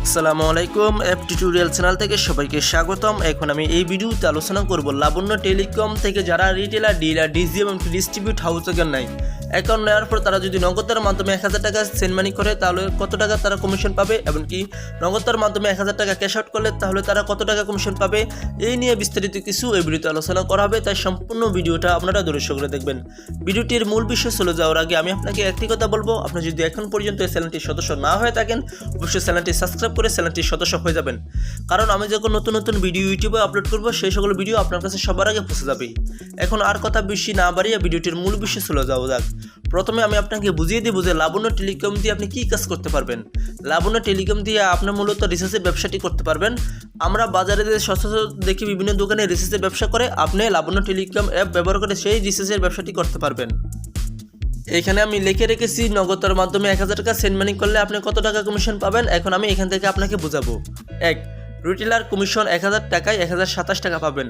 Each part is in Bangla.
আসসালামু আলাইকুম অ্যাপ টিউটোরিয়াল চ্যানেল থেকে সবাইকে স্বাগতম। এখন আমি এই ভিডিওতে আলোচনা করব লাবণ্য টেলিকম থেকে যারা রিটেলার, ডিলার, ডিজিএম এবং ডিস্ট্রিবিউট হাউস থেকে নেয়, অ্যাকাউন্ট নেওয়ার পর তারা যদি নগদের মাধ্যমে 1000 টাকা সেন্ড মানি করে তাহলে কত টাকা তারা কমিশন পাবে, এবং কি নগদের মাধ্যমে 1000 টাকা ক্যাশ আউট করলে তাহলে তারা কত টাকা কমিশন পাবে, এই নিয়ে বিস্তারিত কিছু এই ভিডিওতে আলোচনা করা হবে। তাই সম্পূর্ণ ভিডিওটা আপনারা দর্শক করে দেখবেন। ভিডিওটির মূল বিষয় চলে যাওয়ার আগে আমি আপনাকে একটি কথা বলবো, আপনি যদি এখন পর্যন্ত এই চ্যানেলটির সদস্য না হয়ে থাকেন অবশ্যই চ্যানেলটি সাবস্ক্রাইব করে চ্যানেলটির সদস্য হয়ে যাবেন, কারণ আমি যখন নতুন নতুন ভিডিও ইউটিউবে আপলোড করব সেই সকল ভিডিও আপনার কাছে সবার আগে পৌঁছে যাবে। এখন আর কথা বেশি না বাড়িয়ে ভিডিওটির মূল বিষয় চলে যাওয়া যাক। প্রথমে আমি আপনাকে বুঝিয়ে দেব যে লাবণ্য টেলিকম দিয়ে আপনি কী কাজ করতে পারবেন। লাবণ্য টেলিকম দিয়ে আপনি মূলত রিচার্জের ব্যবসাটি করতে পারবেন। আমরা বাজারে যে সচরাচর দেখি বিভিন্ন দোকানে রিচার্জের ব্যবসা করে, আপনি লাবণ্য টেলিকম অ্যাপ ব্যবহার করে সেই রিচার্জের ব্যবসাটি করতে পারবেন। এখানে আমি লিখে রেখেছি নগদের মাধ্যমে 1000 টাকা সেন্ড মানি করলে আপনি কত টাকা কমিশন পাবেন। এখন আমি এখান থেকে আপনাকে বোঝাবো। 1. রিটেলার কমিশন 1000 টাকায় 1027 টাকা পাবেন।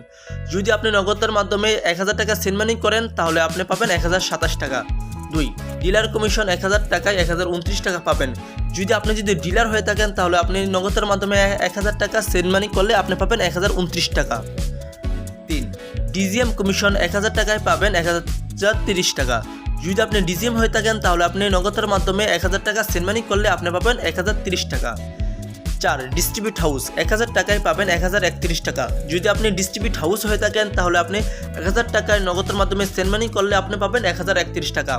যদি আপনি নগদের মাধ্যমে 1000 টাকা সেন্ড মানি করেন তাহলে আপনি পাবেন 1027 টাকা। 2. ডিলার কমিশন 1000 টাকায় 1029 টাকা পাবেন। আপনি যদি ডিলার হয়ে থাকেন তাহলে আপনি নগদের মাধ্যমে 1000 টাকা সেন্ড মানি করলে আপনি পাবেন 1029 টাকা। 3. ডিজিএম কমিশন 1000 টাকায় পাবেন 1030 টাকা। যদি আপনি ডিজিএম হয়ে থাকেন তাহলে আপনি নগদের মাধ্যমে 1000 টাকা সেন্ড মানি করলে আপনি পাবেন 1030 টাকা। 4. ডিস্ট্রিবিউট হাউস 1000 টাকায় পাবেন 1031 টাকা। যদি আপনি ডিস্ট্রিবিউট হাউস হয়ে থাকেন তাহলে আপনি 1000 টাকায় নগদের মাধ্যমে সেন্ড মানি করলে আপনি পাবেন 1031 টাকা।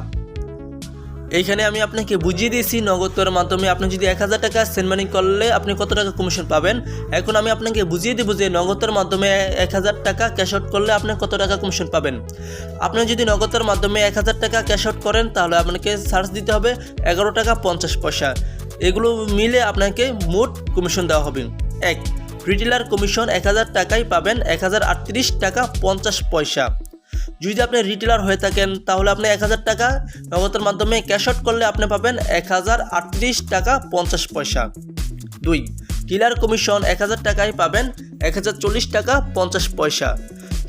এইখানে আমি আপনাকে বুঝিয়ে দিয়েছি নগদের মাধ্যমে আপনি যদি 1000 টাকা সেন্ড মানি করলে আপনি কত টাকা কমিশন পাবেন। এখন আমি আপনাকে বুঝিয়ে দেবো যে নগদের মাধ্যমে 1000 টাকা ক্যাশ আউট করলে আপনি কত টাকা কমিশন পাবেন। আপনি যদি নগদের মাধ্যমে 1000 টাকা ক্যাশ আউট করেন তাহলে আপনাকে চার্জ দিতে হবে 11 টাকা 50 পয়সা। এগুলো মিলে আপনাকে মোট কমিশন দেওয়া হবে। 1. রিটেলার কমিশন 1000 টাকায় পাবেন 1038 টাকা 50 পয়সা। যদি আপনি রিটেলার হয়ে থাকেন তাহলে আপনি 1000 টাকা নগদের মাধ্যমে ক্যাশ আউট করলে আপনি পাবেন 1038 টাকা 50 পয়সা। 2. ডিলার কমিশন 1000 টাকায় পাবেন 1040 টাকা 50 পয়সা।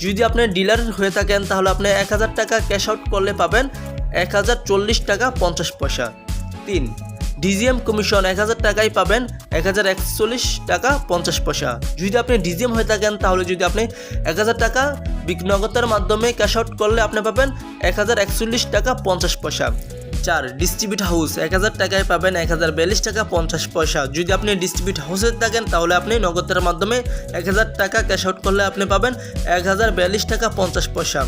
যদি আপনি ডিলার হয়ে থাকেন তাহলে আপনি 1000 টাকা ক্যাশ আউট করলে পাবেন 1040 টাকা 50 পয়সা। 3. ডিজিএম কমিশন 1000 টাকায় পাবেন 1041 টাকা 50 পয়সা। যদি আপনি ডিজিএম হয়ে থাকেন তাহলে যদি আপনি 1000 টাকা নগদের মাধ্যমে ক্যাশ আউট করলে আপনি পাবেন 1041 টাকা 50 পয়সা। 4. ডিস্ট্রিবিউট হাউস 1000 টাকায় পাবেন 1042 টাকা 50 পয়সা। যদি আপনি ডিস্ট্রিবিউট হাউসে থাকেন তাহলে আপনি নগদের মাধ্যমে 1000 টাকা ক্যাশ আউট করলে আপনি পাবেন 1042 টাকা 50 পয়সা।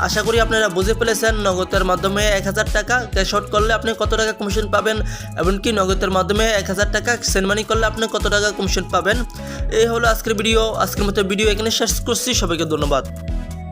আশা করি আপনারা বুঝে ফেলেছেন নগদের মাধ্যমে 1000 টাকা ক্যাশ আউট করলে আপনি কত টাকা কমিশন পাবেন, এমনকি নগদের মাধ্যমে 1000 টাকা সেন্ড মানি করলে আপনি কত টাকা কমিশন পাবেন। এই হলো আজকের ভিডিও। আজকের মতো ভিডিও এখানে শেষ করছি। সবাইকে ধন্যবাদ।